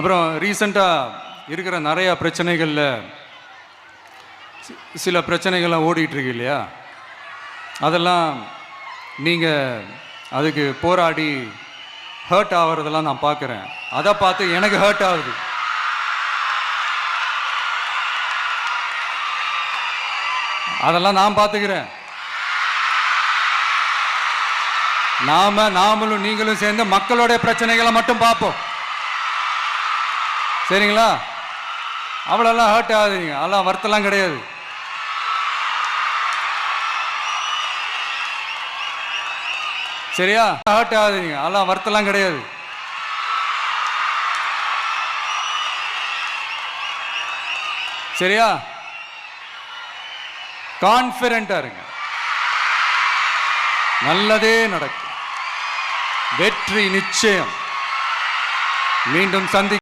அப்புறம் ரீசெண்டாக இருக்கிற நிறையா பிரச்சனைகளில் சில பிரச்சனைகள்லாம் ஓடிட்டுருக்கு இல்லையா, அதெல்லாம் நீங்கள் அதுக்கு போராடி ஹர்ட் ஆகிறதெல்லாம் நான் பார்க்குறேன். அதை பார்த்து எனக்கு ஹர்ட் ஆகுது. அதெல்லாம் நான் பார்த்துக்கிறேன். நாமளும் நீங்களும் சேர்ந்து மக்களுடைய பிரச்சனைகளை மட்டும் பார்ப்போம். சரிங்களா? அவ்வளோலாம் ஹர்ட் ஆகுதுங்க. அதெல்லாம் வருத்தலாம் கிடையாது. சரியா? ஹர்ட் ஆகுதுங்க. அதெல்லாம் வருத்தலாம் கிடையாது. சரியா? கான்ஃபிடென்ட்டா இருங்க. நல்லதே நடக்கும். வெற்றி நிச்சயம். மீண்டும் சந்தி